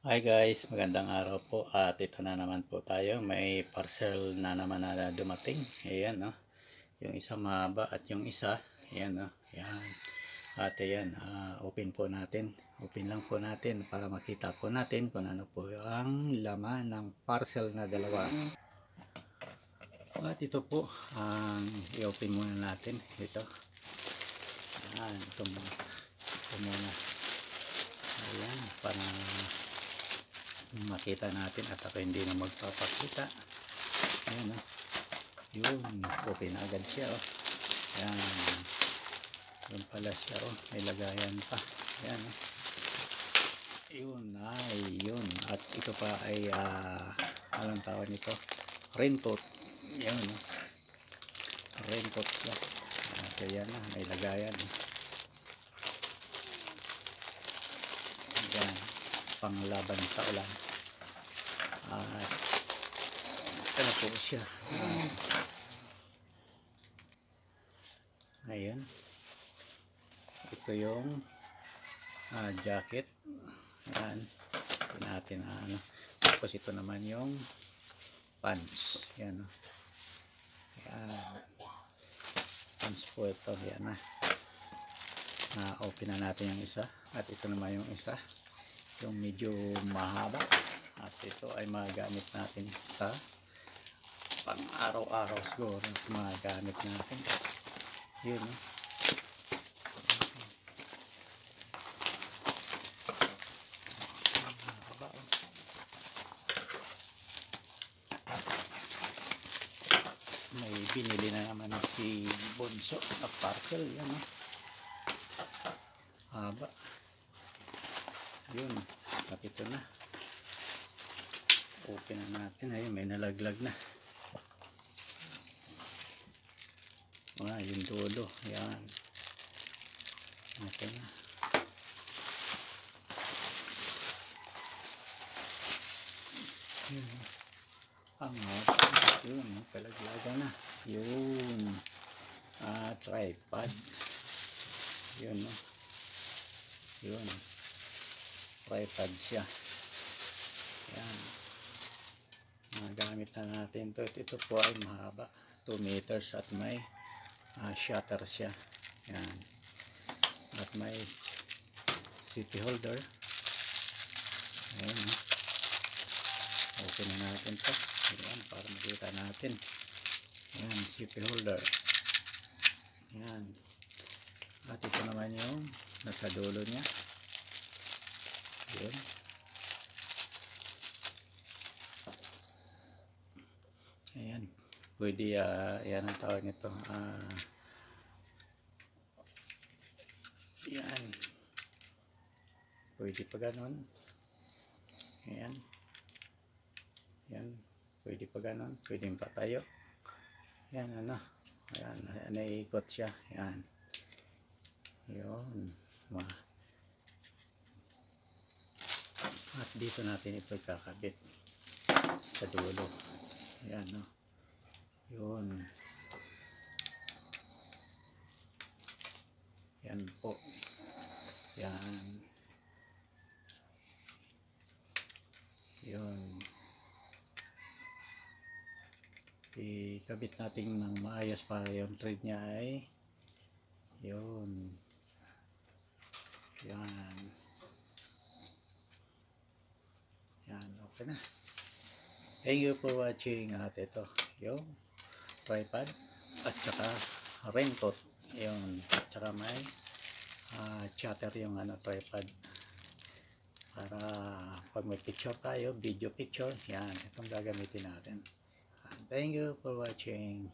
Hi guys, magandang araw po at ito na naman po tayo. May parcel na naman na dumating. Ayan, no? Yung isa mahaba at yung isa, ayan, no? Ayan. At ayan, open po natin. Open lang po natin para makita po natin kung ano po ang laman ng parcel na dalawa. At ito po, ang i-open muna natin. Ito. Ayan, ito muna. Ayan, para makita natin at ako hindi na magpapakita. Ayan, yun, okay na agad siya, ayan, yun pala siya, may lagayan pa, ayan, yun, yun, at ito pa ay anong tawag nito, raincoat, yun, raincoat siya, at ayan na, may lagayan, ayan, panglaban sa ulan, at ito na po siya, ayan, ito yung jacket, ayan, ito natin tapos ito naman yung pants, ayan, ayan, pants po ito, ayan na, open na natin yung isa, at ito naman yung isa, yung medyo mahaba, at ito ay magamit natin sa pang araw-araw siguro, magamit natin, yun, may binili na naman si Bonso na parcel, yan, haba, yun, at ito na, open na natin, ayun, may nalaglag na, yung dulo, yan, okay na, yun, yun, palaglaga na, yun, tripod, yun, yun, tripod siya, yan, magamit na natin ito po ay mahaba, 2 meters at may shutter siya, yan, at may city holder, ayan, open na natin to, ayan, para makita natin, ayan, city holder, ayan, at ito naman yung nasa dulo niya, yun, ayan, pwede, yan ang tawag nito, yan, pwede pa ganon, ayan, yan, pwede pa ganon, pwede pa tayo, yan, ayan, naiikot siya, yan, yun, at dito natin ito kakabit sa dulo, ayan, yun, yan po, yan, yun, ikabit natin ng maayos para yung thread niya ay yun, yan, yan, okay na, thank you for watching, at ito yung tripod at saka raincoat, yun, at saka may shutter yung tripod para pag may picture tayo, video picture, yan, itong gagamitin natin. Thank you for watching.